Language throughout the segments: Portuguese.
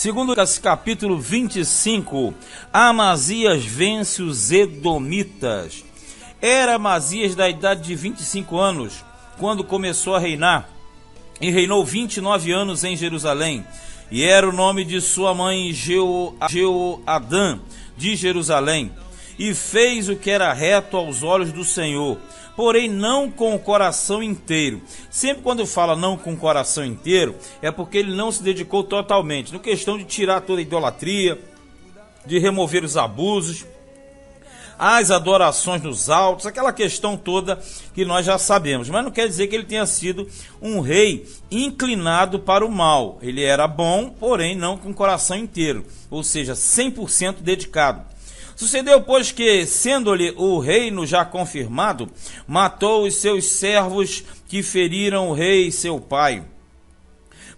Segundo capítulo 25, Amazias vence os Edomitas. Era Amazias da idade de 25 anos, quando começou a reinar, e reinou 29 anos em Jerusalém. E era o nome de sua mãe Jeoadã, de Jerusalém. E fez o que era reto aos olhos do Senhor, porém não com o coração inteiro. Sempre quando fala não com o coração inteiro, é porque ele não se dedicou totalmente, na questão de tirar toda a idolatria, de remover os abusos, as adorações nos altos, aquela questão toda que nós já sabemos. Mas não quer dizer que ele tenha sido um rei inclinado para o mal. Ele era bom, porém não com o coração inteiro, ou seja, 100% dedicado. Sucedeu, pois, que, sendo-lhe o reino já confirmado, matou os seus servos que feriram o rei seu pai.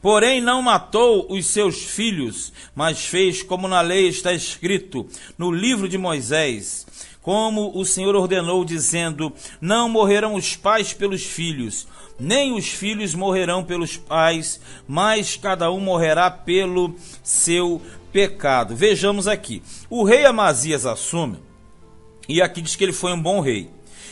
Porém não matou os seus filhos, mas fez como na lei está escrito, no livro de Moisés, como o Senhor ordenou, dizendo: não morrerão os pais pelos filhos, nem os filhos morrerão pelos pais, mas cada um morrerá pelo seu pecado. Vejamos aqui, o rei Amazias assume, e aqui diz que ele foi um bom rei.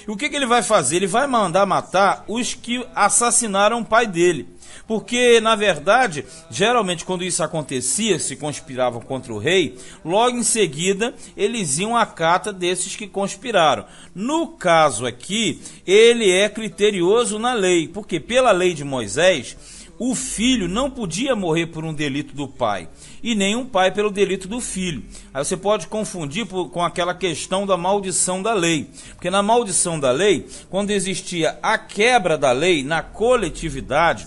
E o que ele vai fazer? Ele vai mandar matar os que assassinaram o pai dele. Porque, na verdade, geralmente quando isso acontecia, se conspiravam contra o rei, logo em seguida eles iam à cata desses que conspiraram. No caso aqui, ele é criterioso na lei, porque pela lei de Moisés, o filho não podia morrer por um delito do pai, e nem um pai pelo delito do filho. Aí você pode confundir com aquela questão da maldição da lei, porque na maldição da lei, quando existia a quebra da lei na coletividade,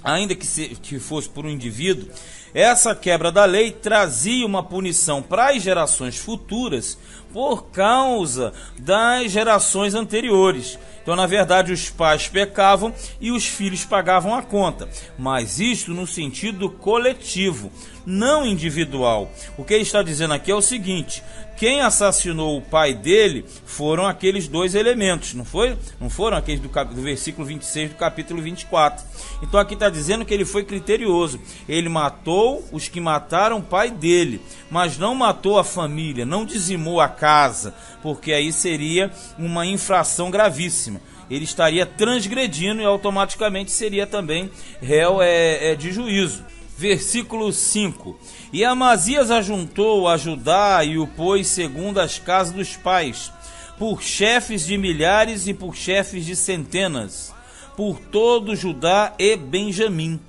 ainda que fosse por um indivíduo, essa quebra da lei trazia uma punição para as gerações futuras por causa das gerações anteriores. Então, na verdade, os pais pecavam e os filhos pagavam a conta. Mas isto no sentido coletivo, não individual. O que ele está dizendo aqui é o seguinte: quem assassinou o pai dele foram aqueles dois elementos, não foi? Não foram aqueles do versículo 26 do capítulo 24. Então aqui está dizendo que ele foi criterioso. Ele matou os que mataram o pai dele, mas não matou a família, não dizimou a casa, porque aí seria uma infração gravíssima. Ele estaria transgredindo e automaticamente seria também réu de juízo. Versículo 5: E Amazias ajuntou a Judá e o pôs segundo as casas dos pais, por chefes de milhares e por chefes de centenas, por todo Judá e Benjamim.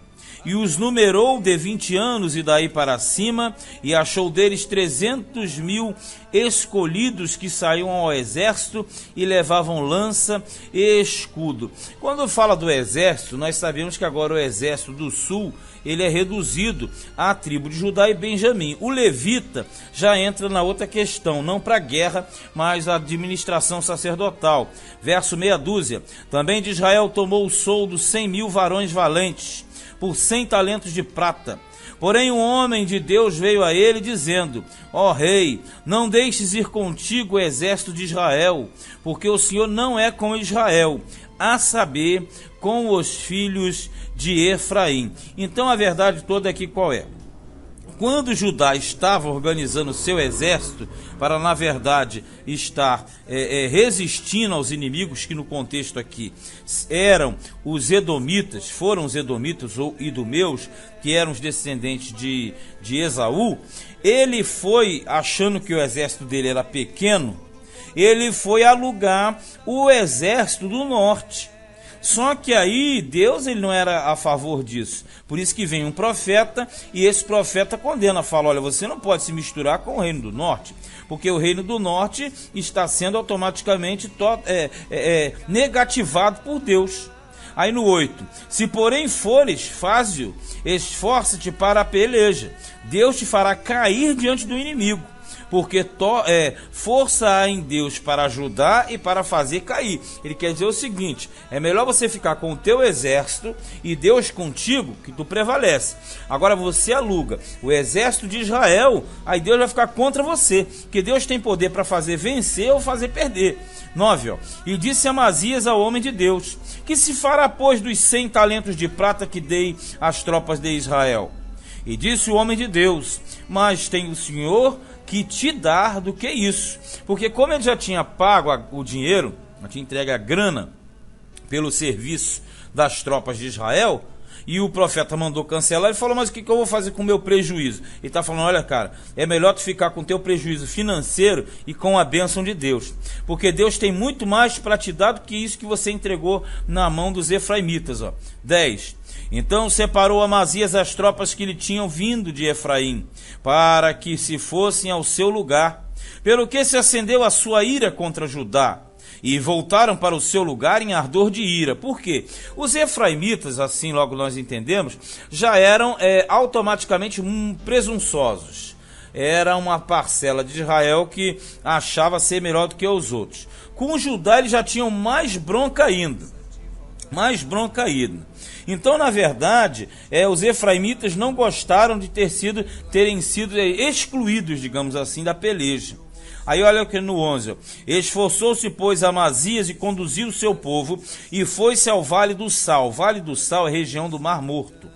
E os numerou de 20 anos e daí para cima, e achou deles 300.000 escolhidos que saíam ao exército e levavam lança e escudo. Quando fala do exército, nós sabemos que agora o exército do sul, ele é reduzido à tribo de Judá e Benjamim. O levita já entra na outra questão, não para a guerra, mas a administração sacerdotal. Verso meia dúzia: também de Israel tomou o soldo 100.000 varões valentes, por 100 talentos de prata. Porém um homem de Deus veio a ele dizendo: ó rei, não deixes ir contigo o exército de Israel, porque o Senhor não é com Israel, a saber, com os filhos de Efraim. Então a verdade toda aqui qual é? Quando Judá estava organizando seu exército para, na verdade, estar resistindo aos inimigos, que no contexto aqui eram os edomitas, foram os edomitas ou idumeus, que eram os descendentes de Esaú, ele foi, achando que o exército dele era pequeno, ele foi alugar o exército do norte. Só que aí Deus ele não era a favor disso. Por isso que vem um profeta e esse profeta condena, fala: olha, você não pode se misturar com o reino do norte, porque o reino do norte está sendo automaticamente negativado por Deus. Aí no 8: se porém fores, faze-o, esforça-te para a peleja, Deus te fará cair diante do inimigo. Porque força há em Deus para ajudar e para fazer cair. Ele quer dizer o seguinte: é melhor você ficar com o teu exército e Deus contigo, que tu prevalece. Agora você aluga o exército de Israel, aí Deus vai ficar contra você, porque Deus tem poder para fazer vencer ou fazer perder. 9, e disse Amazias ao homem de Deus: que se fará, pois, dos 100 talentos de prata que dei às tropas de Israel? E disse o homem de Deus: mas tem o Senhor que te dar do que isso. Porque como ele já tinha pago o dinheiro, já tinha entregue a grana pelo serviço das tropas de Israel, e o profeta mandou cancelar, ele falou: mas o que eu vou fazer com o meu prejuízo? Ele está falando: olha, cara, é melhor tu ficar com o teu prejuízo financeiro e com a bênção de Deus, porque Deus tem muito mais para te dar do que isso que você entregou na mão dos efraimitas. 10. Então separou Amazias as tropas que lhe tinham vindo de Efraim, para que se fossem ao seu lugar, pelo que se acendeu a sua ira contra Judá, e voltaram para o seu lugar em ardor de ira. Por quê? Os efraimitas, assim logo nós entendemos, já eram automaticamente presunçosos. Era uma parcela de Israel que achava ser melhor do que os outros. Com Judá eles já tinham mais bronca ainda. Então, na verdade, os efraimitas não gostaram de terem sido excluídos, digamos assim, da peleja. Aí olha aqui no 11, esforçou-se, pois, Amazias e conduziu o seu povo, e foi-se ao Vale do Sal. Vale do Sal é região do Mar Morto.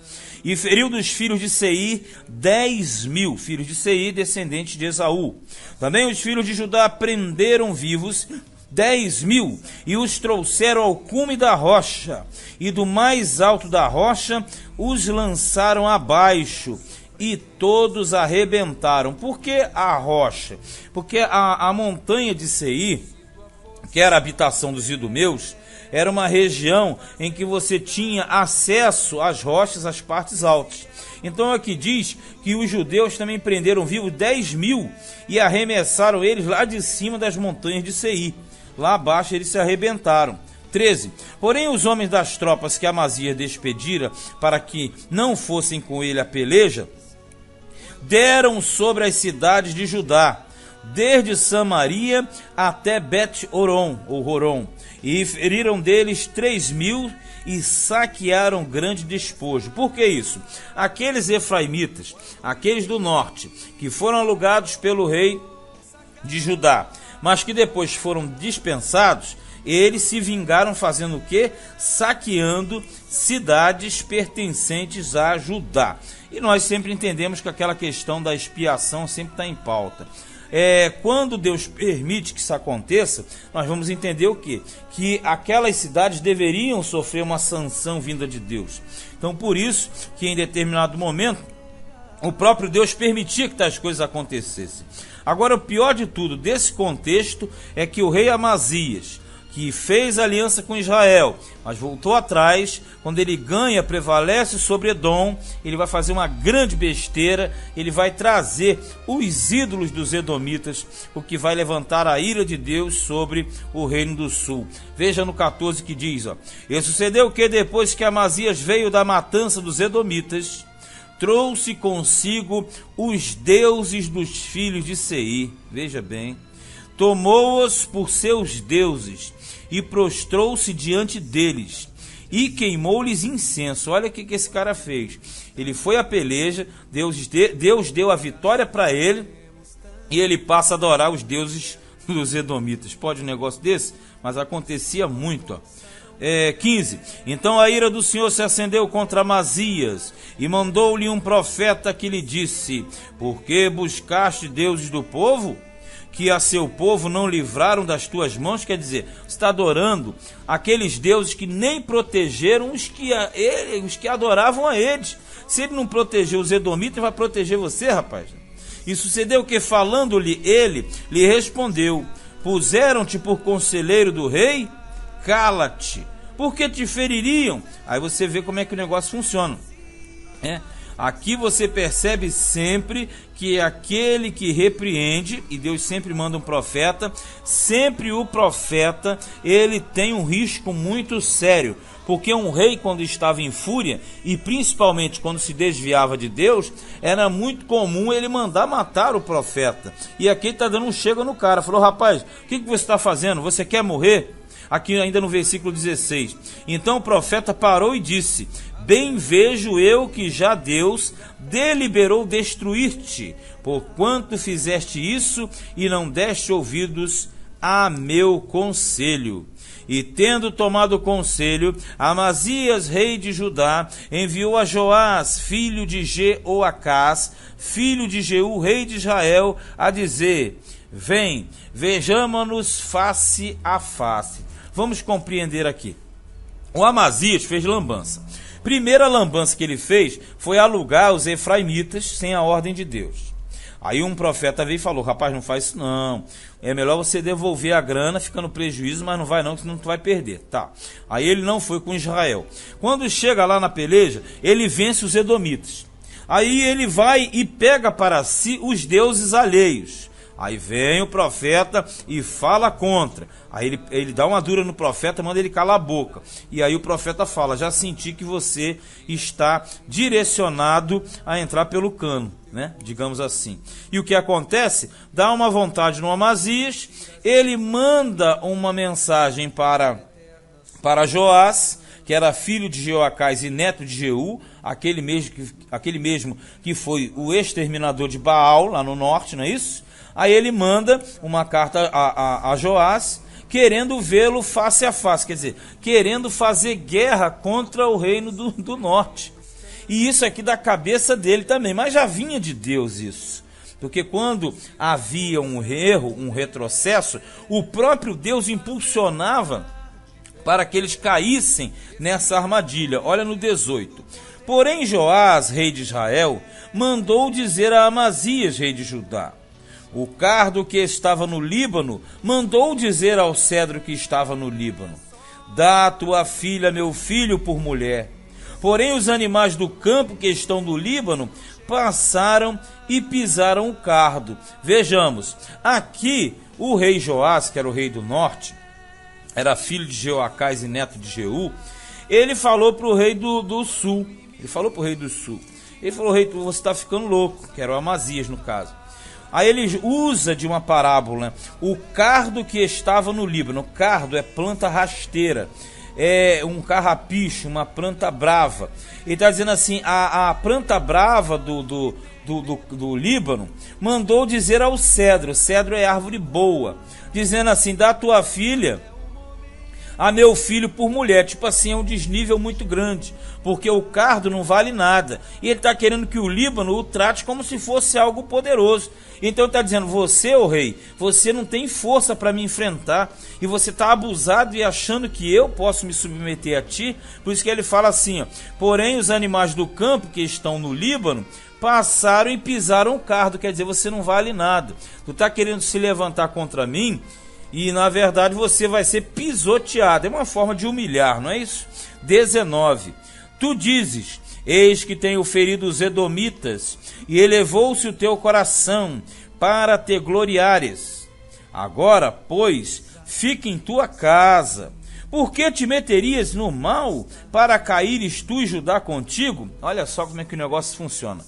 E feriu dos filhos de Seir 10.000, filhos de Seir, descendentes de Esaú. Também os filhos de Judá prenderam vivos 10.000, e os trouxeram ao cume da rocha, e do mais alto da rocha os lançaram abaixo, e todos arrebentaram. Por que a rocha? Porque a montanha de Seir, que era a habitação dos idumeus, era uma região em que você tinha acesso às rochas, às partes altas. Então aqui diz que os judeus também prenderam vivos 10.000 e arremessaram eles lá de cima das montanhas de Seir. Lá abaixo eles se arrebentaram. 13. Porém os homens das tropas que Amazias despedira para que não fossem com ele à peleja, deram sobre as cidades de Judá, desde Samaria até Bet-Horon, ou Horon, e feriram deles 3.000 e saquearam grande despojo. Por que isso? Aqueles efraimitas, aqueles do norte, que foram alugados pelo rei de Judá, mas que depois foram dispensados, eles se vingaram fazendo o quê? Saqueando cidades pertencentes a Judá. E nós sempre entendemos que aquela questão da expiação sempre está em pauta. Quando Deus permite que isso aconteça, nós vamos entender o quê? Que aquelas cidades deveriam sofrer uma sanção vinda de Deus. Então por isso que em determinado momento o próprio Deus permitia que tais coisas acontecessem. Agora o pior de tudo desse contexto é que o rei Amazias, que fez aliança com Israel, mas voltou atrás, quando ele ganha, prevalece sobre Edom, ele vai fazer uma grande besteira, ele vai trazer os ídolos dos edomitas, o que vai levantar a ira de Deus sobre o reino do sul. Veja no 14 que diz, e sucedeu que depois que Amazias veio da matança dos edomitas, trouxe consigo os deuses dos filhos de Seir, veja bem, tomou-os por seus deuses, e prostrou-se diante deles, e queimou-lhes incenso. Olha o que esse cara fez. Ele foi à peleja, Deus deu a vitória para ele, e ele passa a adorar os deuses dos edomitas. Pode um negócio desse? Mas acontecia muito. 15. Então a ira do Senhor se acendeu contra Amazias, e mandou-lhe um profeta que lhe disse: por que buscaste deuses do povo, que a seu povo não livraram das tuas mãos? Quer dizer, você está adorando aqueles deuses que nem protegeram os que adoravam a eles. Se ele não protegeu os edomitas, vai proteger você, rapaz. E sucedeu que, falando-lhe ele, lhe respondeu: puseram-te por conselheiro do rei? Cala-te, porque te feririam. Aí você vê como é que o negócio funciona. Aqui você percebe sempre que aquele que repreende, e Deus sempre manda um profeta, sempre o profeta, ele tem um risco muito sério, porque um rei, quando estava em fúria, e principalmente quando se desviava de Deus, era muito comum ele mandar matar o profeta. E aqui ele está dando um chega no cara, falou: rapaz, o que você está fazendo? Você quer morrer? Aqui ainda no versículo 16, então o profeta parou e disse: bem vejo eu que já Deus deliberou destruir-te, porquanto fizeste isso e não deste ouvidos a meu conselho. E tendo tomado conselho, Amazias, rei de Judá, enviou a Joás, filho de Jeoacás, filho de Jeú, rei de Israel, a dizer: vem, vejamo-nos face a face. Vamos compreender aqui. O Amazias fez lambança. Primeira lambança que ele fez foi alugar os efraimitas sem a ordem de Deus. Aí um profeta veio e falou: rapaz, não faz isso não, é melhor você devolver a grana, fica no prejuízo, mas não vai não, senão tu vai perder. Tá. Aí ele não foi com Israel. Quando chega lá na peleja, ele vence os edomitas. Aí ele vai e pega para si os deuses alheios. Aí vem o profeta e fala contra. Aí ele dá uma dura no profeta, manda ele calar a boca. E aí o profeta fala: já senti que você está direcionado a entrar pelo cano, né? Digamos assim. E o que acontece? Dá uma vontade no Amazias, ele manda uma mensagem para Joás, que era filho de Jeoacás e neto de Jeú, aquele mesmo que foi o exterminador de Baal, lá no norte, não é isso? Aí ele manda uma carta a Joás, querendo vê-lo face a face, quer dizer, querendo fazer guerra contra o reino do norte. E isso aqui da cabeça dele também, mas já vinha de Deus isso. Porque quando havia um erro, um retrocesso, o próprio Deus impulsionava para que eles caíssem nessa armadilha. Olha no 18. Porém Joás, rei de Israel, mandou dizer a Amazias, rei de Judá: o cardo que estava no Líbano mandou dizer ao cedro que estava no Líbano: dá a tua filha, meu filho, por mulher. Porém os animais do campo que estão no Líbano passaram e pisaram o cardo. Vejamos, aqui o rei Joás, que era o rei do norte, era filho de Jeoacás e neto de Jeú, ele falou para o rei do sul. Ele falou para o rei do sul. Ele falou: rei, você está ficando louco, que era o Amazias no caso. Aí ele usa de uma parábola, né? O cardo que estava no Líbano. Cardo é planta rasteira, é um carrapicho, uma planta brava. Ele está dizendo assim: a planta brava do Líbano mandou dizer ao cedro. Cedro é árvore boa, dizendo assim: dá a tua filha a meu filho por mulher. Tipo assim, é um desnível muito grande, porque o cardo não vale nada, e ele está querendo que o Líbano o trate como se fosse algo poderoso. Então ele está dizendo: você, ô rei, você não tem força para me enfrentar, e você está abusado e achando que eu posso me submeter a ti. Por isso que ele fala assim, ó: porém os animais do campo que estão no Líbano passaram e pisaram o cardo. Quer dizer, você não vale nada, tu está querendo se levantar contra mim, e na verdade você vai ser pisoteado. É uma forma de humilhar, não é isso? 19. Tu dizes: eis que tenho ferido os edomitas, e elevou-se o teu coração para te gloriares. Agora, pois, fica em tua casa. Por que te meterias no mal para caíres tu e Judá contigo? Olha só como é que o negócio funciona.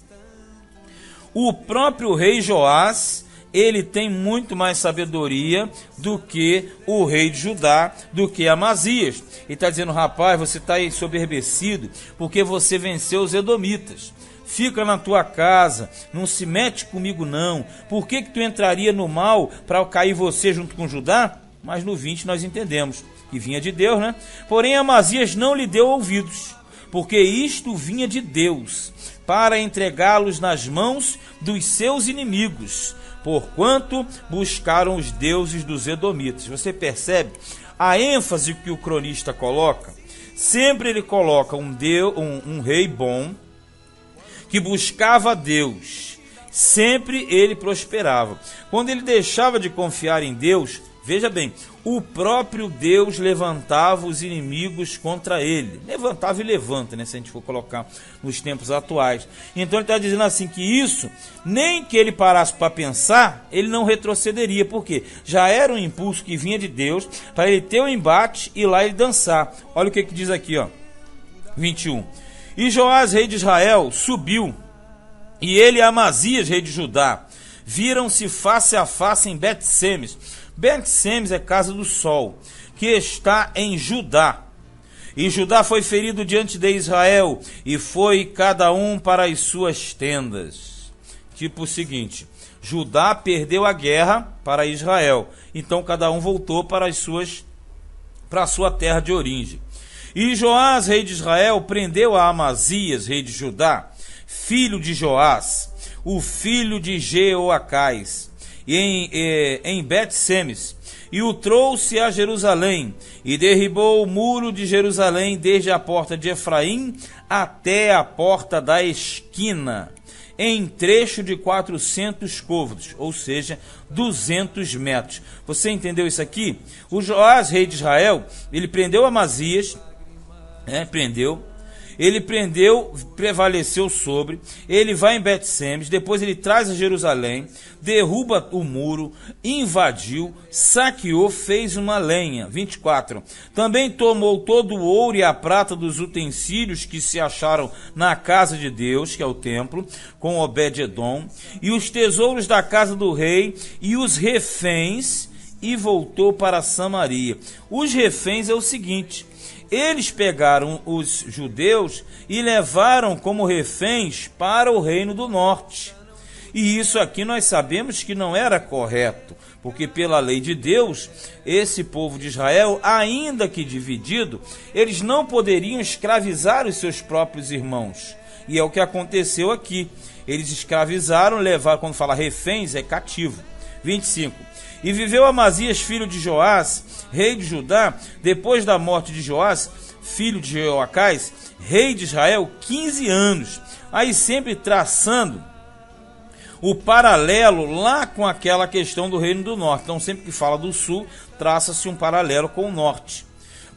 O próprio rei Joás, ele tem muito mais sabedoria do que o rei de Judá, do que Amazias. Ele está dizendo: rapaz, você está ensoberbecido porque você venceu os edomitas. Fica na tua casa, não se mete comigo não. Por que tu entraria no mal para cair você junto com Judá? Mas no 20 nós entendemos que vinha de Deus, né? Porém Amazias não lhe deu ouvidos, porque isto vinha de Deus, para entregá-los nas mãos dos seus inimigos, porquanto buscaram os deuses dos edomitas. Você percebe a ênfase que o cronista coloca? Sempre ele coloca um rei bom, que buscava Deus. Sempre ele prosperava. Quando ele deixava de confiar em Deus, veja bem, o próprio Deus levantava os inimigos contra ele. Levantava e levanta, né? Se a gente for colocar nos tempos atuais. Então ele está dizendo assim, que isso, nem que ele parasse para pensar, ele não retrocederia. Por quê? Já era um impulso que vinha de Deus para ele ter um embate e lá ele dançar. Olha o que diz aqui, ó, 21. E Joás, rei de Israel, subiu, e ele e Amazias, rei de Judá, viram-se face a face em Bet-Semes. Bet-Semes é casa do sol, que está em Judá. E Judá foi ferido diante de Israel, e foi cada um para as suas tendas. tipo o seguinte: Judá perdeu a guerra para Israel, então cada um voltou para a sua terra de origem. E Joás, rei de Israel, prendeu a Amazias, rei de Judá, filho de Joás, o filho de Jeoacás, em Bet-Semes, e o trouxe a Jerusalém, e derribou o muro de Jerusalém desde a porta de Efraim até a porta da esquina, em trecho de 400 côvados, ou seja, 200 metros. Você entendeu isso aqui? O Joás, rei de Israel, ele prendeu Amazias, ele prendeu, prevaleceu sobre, ele vai em Bet-Semes, depois ele traz a Jerusalém, derruba o muro, invadiu, saqueou, fez uma lenha. 24. Também tomou todo o ouro e a prata dos utensílios que se acharam na casa de Deus, que é o templo, com Obed-edom, e os tesouros da casa do rei e os reféns, e voltou para Samaria. Os reféns é o seguinte: eles pegaram os judeus e levaram como reféns para o reino do norte. E isso aqui nós sabemos que não era correto, porque pela lei de Deus, esse povo de Israel, ainda que dividido, eles não poderiam escravizar os seus próprios irmãos. E é o que aconteceu aqui. Eles escravizaram, levaram, quando fala reféns, é cativo. 25. E viveu Amazias, filho de Joás, rei de Judá, depois da morte de Joás, filho de Jeoacás, rei de Israel, 15 anos. Aí sempre traçando o paralelo lá com aquela questão do reino do norte. Então sempre que fala do sul, traça-se um paralelo com o norte.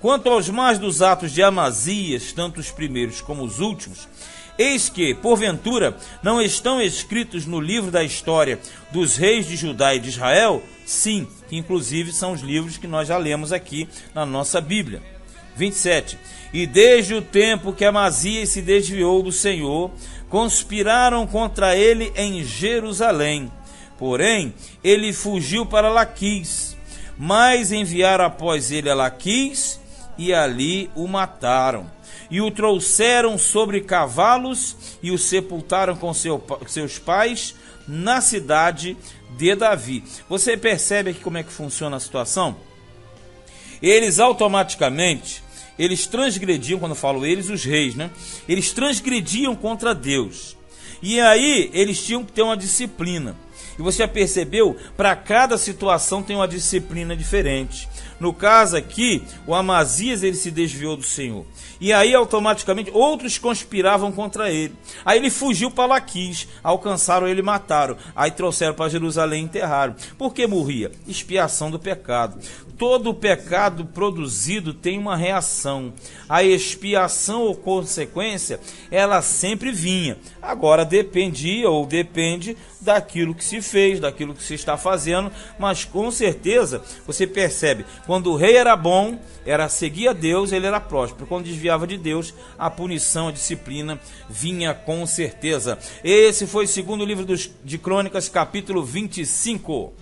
Quanto aos mais dos atos de Amazias, tanto os primeiros como os últimos, eis que, porventura, não estão escritos no livro da história dos reis de Judá e de Israel? Sim, que inclusive são os livros que nós já lemos aqui na nossa Bíblia. 27. E desde o tempo que Amazias se desviou do Senhor, conspiraram contra ele em Jerusalém. Porém, ele fugiu para Laquis, mas enviaram após ele a Laquis, e ali o mataram. E o trouxeram sobre cavalos e o sepultaram com seus pais na cidade de Davi. Você percebe aqui como é que funciona a situação? Eles automaticamente, eles transgrediam, quando eu falo eles, os reis, né? Eles transgrediam contra Deus. E aí eles tinham que ter uma disciplina. E você já percebeu? Para cada situação tem uma disciplina diferente. No caso aqui, o Amazias ele se desviou do Senhor. E aí automaticamente outros conspiravam contra ele. Aí ele fugiu para Laquis, alcançaram ele e mataram. Aí trouxeram para Jerusalém e enterraram. Por que morria? Expiação do pecado. Todo pecado produzido tem uma reação. A expiação ou consequência, ela sempre vinha. Agora dependia ou depende daquilo que se fez, daquilo que se está fazendo, mas com certeza você percebe, quando o rei era bom, seguia Deus, ele era próspero. Quando desviava de Deus, a punição, a disciplina vinha com certeza. Esse foi o segundo livro de Crônicas, capítulo 25.